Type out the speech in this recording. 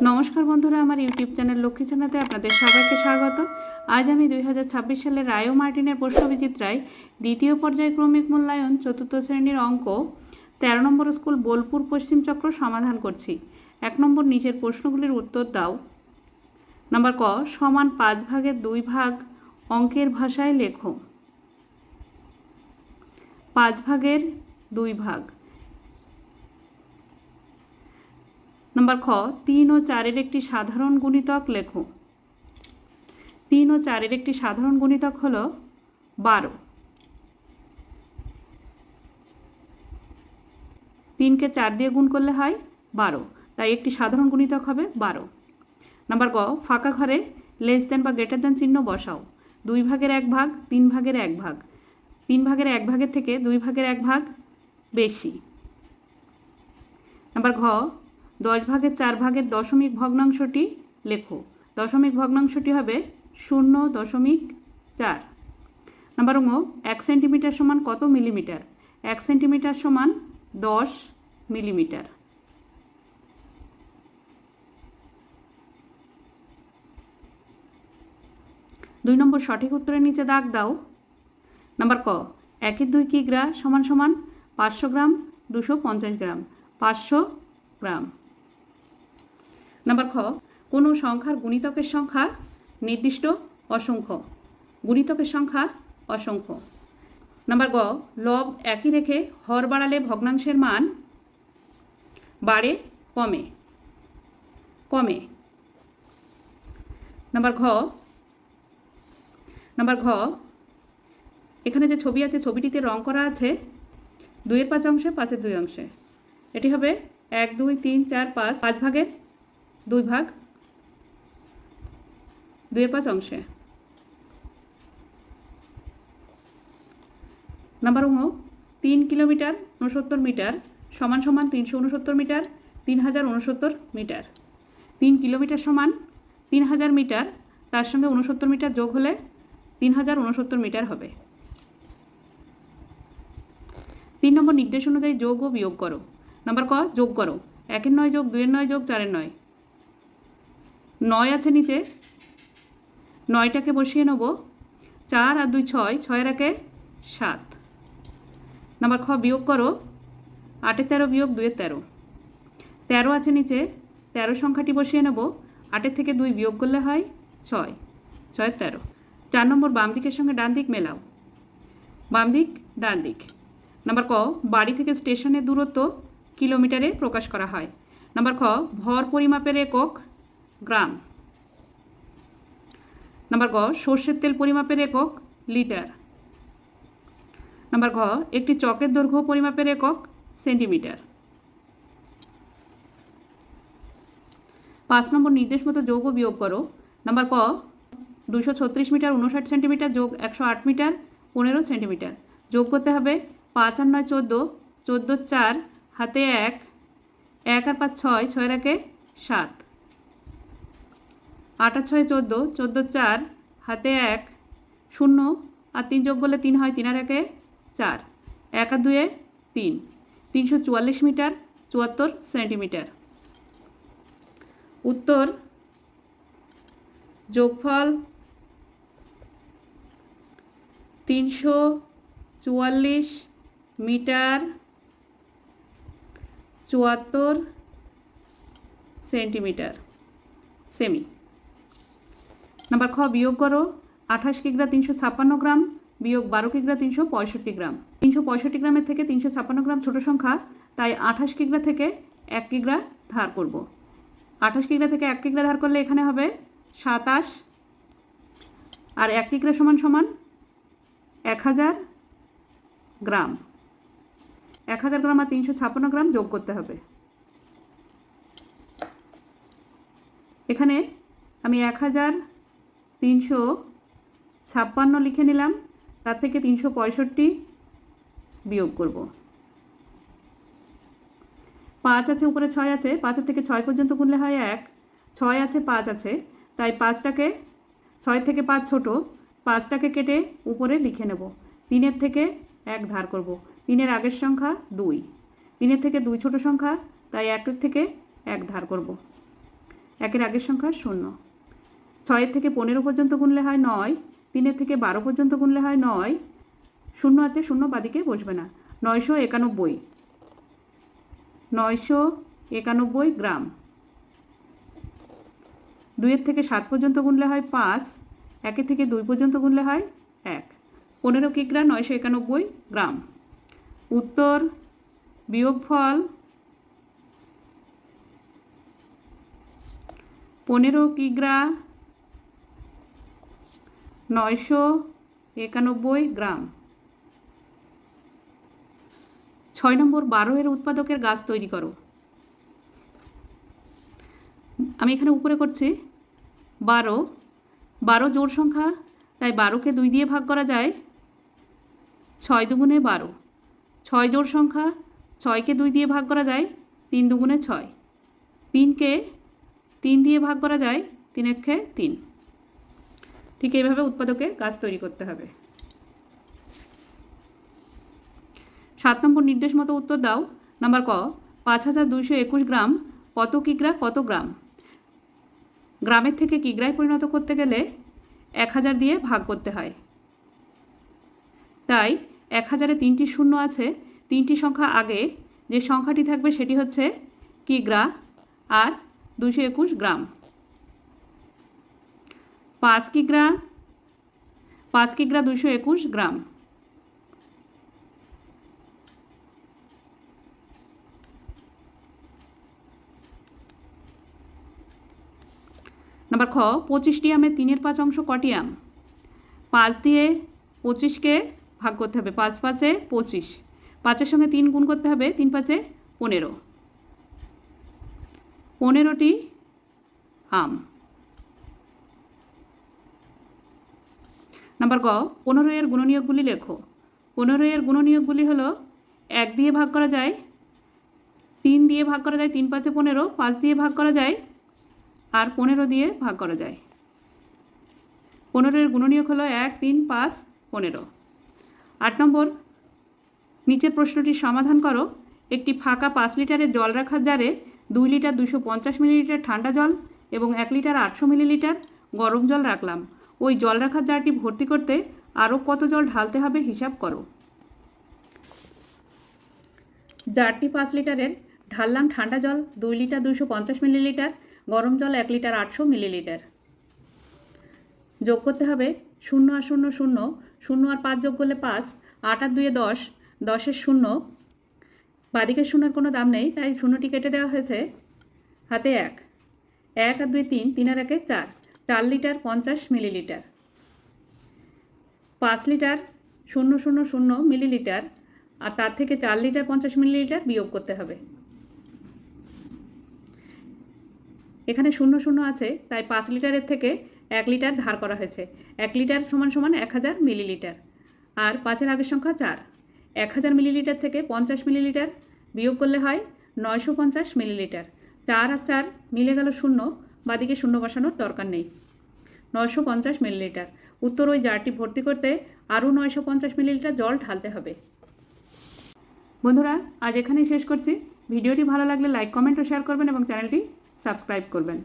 নমস্কার বন্ধুরা, আমার ইউটিউব চ্যানেল লক্ষ্মী চ্যানেলে আপনাদের সবাইকে স্বাগত। আজ আমি 2026 সালের রায় ও মার্টিনের প্রশ্নবিচিত্রায় দ্বিতীয় পর্যায়ক্রমিক মূল্যায়ন চতুর্থ শ্রেণীর অঙ্ক 13 নম্বর স্কুল বোলপুর পশ্চিম চক্র সমাধান করছি। 1 নম্বর নিচের প্রশ্নগুলির উত্তর দাও। নাম্বার ক, সমান 5 ভাগের 2 ভাগ অঙ্কের ভাষায় লেখো। 5 ভাগের 2 ভাগ। নাম্বার খ, 3 ও 4-এর একটি সাধারণ গুণিতক লেখো। 3 ও 4-এর একটি সাধারণ গুণিতক হলো 12। 3কে 4 দিয়ে গুণ করলে হয় 12, তাই একটি সাধারণ গুণিতক হবে 12। নাম্বার গ, ফাঁকা ঘরে লেস দেন বা গ্রেটার দেন চিহ্ন বসাও। 2 ভাগের 1 ভাগ, 3 ভাগের 1 ভাগ। 3 ভাগের 1 ভাগের থেকে 2 ভাগের 1 ভাগ বেশি। নাম্বার ঘ, 10 ভাগের 4 ভাগের দশমিক ভগ্নাংশটি লেখো। দশমিক ভগ্নাংশটি হবে 0.4। নাম্বার ঙ, 1 সেন্টিমিটার সমান কত মিলিমিটার? 1 সেন্টিমিটার সমান 10 মিলিমিটার। দুই নম্বর সঠিক উত্তরের নিচে দাগ দাও। নাম্বার ক, 1-এর 2 কিগ্রা সমান সমান 500 গ্রাম 250 গ্রাম। 500 গ্রাম। নাম্বার খ, কোনো সংখ্যার গুণিতকের সংখ্যা নির্দিষ্ট অসংখ্য। গুণিতকের সংখ্যা অসংখ্য। নাম্বার গ, লব একই রেখে হর বাড়ালে ভগ্নাংশের মান বাড়ে কমে। কমে। নাম্বার ঘ, এখানে যে ছবি আছে ছবিটিতে রং করা আছে 2-এর 5 অংশে, 5-এর 2 অংশে। এটি হবে 1 2 3 4 5, 5 ভাগের 2 ভাগ 2-এর 5 অংশে। নাম্বার ঙ, 3 কিলোমিটার 69 মিটার সমান সমান 369 মিটার 3069 মিটার। 3 কিলোমিটার সমান 3000 মিটার, তার সঙ্গে 69 মিটার যোগ হলে 3069 মিটার হবে। 3 নম্বর নির্দেশ অনুযায়ী যোগ ও বিয়োগ করো। নাম্বার ক, যোগ করো। 1-এর 9 যোগ 2-এর 9 যোগ 4-এর 9। 9 আছে নিচে, 9টাকে বসিয়ে নেব। 4 আর 2 6, 6-এর 1 7। নাম্বার খ, বিয়োগ করো। 8-এর 13 বিয়োগ 2-এর 13। 13 আছে নিচে, 13 সংখ্যাটি বসিয়ে নেব। 8-এর থেকে 2 বিয়োগ করলে হয় 6, 6-এর 13। 4 নম্বর বাম দিকের সঙ্গে ডান দিক মেলাও। বাম দিক ডান দিক। নাম্বার ক, বাড়ি থেকে স্টেশনের দূরত্ব কিলোমিটারে প্রকাশ করা হয়। নাম্বার খ, ভর পরিমাপের একক গ্রাম। নাম্বার গ, সর্ষের তেল পরিমাপের একক লিটার। নাম্বার ঘ, একটি চকের দৈর্ঘ্য পরিমাপের একক সেন্টিমিটার। 5 নম্বর নির্দেশ মতো যোগ ও বিয়োগ করো। নাম্বার ক, 236 মিটার 59 সেন্টিমিটার যোগ 108 মিটার 15 সেন্টিমিটার। যোগ করতে হবে 5 আর 9 14, 14 4 হাতে 1, 1 আর 5 6, 6-এর 1 7। 8 আর 6 14, 14 4 হাতে 1, 0 আর 3 যোগ করলে 3 হয়, 3 আর 1 4, 1 আর 2 3। 344 মিটার 74 সেন্টিমিটার। উত্তর যোগফল 344 মিটার 74 সেন্টিমিটার সেমি। নাম্বার খ, বিয়োগ করো। 28 কিগ্রা 356 গ্রাম বিয়োগ 12 কিগ্রা 365 গ্রাম। 365 গ্রামের থেকে 356 গ্রাম ছোট সংখ্যা, তাই 28 কিগ্রা থেকে 1 কিগ্রা ধার করব। 28 কিগ্রা থেকে 1 কিগ্রা ধার করলে এখানে হবে 27, আর 1 কিগ্রা সমান সমান 1000 গ্রাম। 1000 গ্রাম আর 356 গ্রাম যোগ করতে হবে। এখানে আমি 1356 লিখে নিলাম, তার থেকে 365 বিয়োগ করব। 5 আছে, উপরে 6 আছে, 5-এর থেকে 6 পর্যন্ত গুনলে হয় 1, 6 আছে 5 আছে, তাই 5টাকে 6 থেকে 5 ছোট, 5টাকে কেটে উপরে লিখে নেব। 3-এর থেকে 1 ধার করব। 3-এর আগের সংখ্যা 2, 3-এর থেকে 2 ছোট সংখ্যা, তাই 1-এর থেকে 1 ধার করব। একের আগের সংখ্যা 0। 6 থেকে 15 পর্যন্ত গুনলে হয় 9, 3 থেকে 12 পর্যন্ত গুনলে হয় 9, 0 আছে, 0 বাদিকে বসবে না। 991, 991 গ্রাম। 2 থেকে 7 পর্যন্ত গুনলে হয় 5, 1 থেকে 2 পর্যন্ত গুনলে হয় 1। 15 কিগ্রা 991 গ্রাম। উত্তর বিয়োগফল 15 কিগ্রা 991 গ্রাম। 6 নম্বর 12 এর উৎপাদকের গাছ তৈরি করো। আমি এখানে উপরে করছি 12, 12 জোড় সংখ্যা, তাই 12কে 2 দিয়ে ভাগ করা যায়। 6 দুগুণে 12। 6 জোড় সংখ্যা, 6কে 2 দিয়ে ভাগ করা যায়, 3 দুগুণে 6। 3কে 3 দিয়ে ভাগ করা যায়, 3 একে 3। ঠিক এইভাবে উৎপাদকের গাছ তৈরি করতে হবে। 7 নম্বর নির্দেশ মতো উত্তর দাও। নাম্বার ক, 5221 গ্রাম কত কিগ্রা কত গ্রাম? গ্রামের থেকে কিগ্রায় পরিণত করতে গেলে 1000 দিয়ে ভাগ করতে হয়। তাই 1000-এ 3টি শূন্য আছে, 3টি সংখ্যা আগে যে সংখ্যাটি থাকবে সেটি হচ্ছে কিগ্রা আর 221 গ্রাম। 5 কিগ্রা 221 গ্রাম। নাম্বার খ, 25টি আমের 3/5 অংশ কটি আম? 5 দিয়ে 25কে ভাগ করতে হবে, 5 5-এ 25, 5-এর সঙ্গে 3 গুণ করতে হবে, 3 5-এ 15, 15টি আম। নাম্বার গ, 15 এর গুণনীয়কগুলি লেখো। 15 এর গুণনীয়কগুলি হলো 1 দিয়ে ভাগ করা যায়, 3 দিয়ে ভাগ করা যায়, 3 5-এ 15, 5 দিয়ে ভাগ করা যায় আর 15 দিয়ে ভাগ করা যায়। 15 এর গুণনীয়ক হলো 1 3 5 15। 8 নম্বর, নিচের প্রশ্নটির সমাধান করো। একটি ফাঁকা 5 লিটারের জল রাখার জারে 2 লিটার 250 মিলিলিটার ঠান্ডা জল এবং 1 লিটার 800 মিলিলিটার গরম জল রাখলাম। ওই জল রাখার জারটি ভর্তি করতে আরও কত জল ঢালতে হবে হিসাব করো। জারটি 5 লিটারের, ঢাললাম ঠান্ডা জল 2 লিটার 250 মিলিলিটার, গরম জল 1 লিটার 800 মিলিলিটার। যোগ করতে হবে 0 আর 0 0, 0 আর 5 যোগ করলে 5, 8 আর 2 10, 10-এর 0, বাদিকের 0-এর কোনো দাম নেই তাই 0টি কেটে দেওয়া হয়েছে, হাতে 1, 1 আর 2 3, 3 আর 1 4, 4 লিটার 50 মিলিলিটার। 5 লিটার 0 0 0 মিলিলিটার আর তার থেকে 4 লিটার 50 মিলিলিটার বিয়োগ করতে হবে। এখানে 0 0 আছে তাই 5 লিটারের থেকে 1 লিটার ধার করা হয়েছে। 1 লিটার সমান সমান 1000 মিলিলিটার আর 5-এর আগের সংখ্যা 4। 1000 মিলিলিটার থেকে 50 মিলিলিটার বিয়োগ করলে হয় 950 মিলিলিটার। 4 আর 4 মিলে গেল 0, বাদিকে 0 বসানোর দরকার নেই। 950 মিলিলিটার। উত্তর, ওই জারটি ভর্তি করতে আরও 950 মিলিলিটার জল ঢালতে হবে। বন্ধুরা, আজ এখানেই শেষ করছি। ভিডিওটি ভালো লাগলে লাইক কমেন্ট ও শেয়ার করবেন এবং চ্যানেলটি সাবস্ক্রাইব করবেন।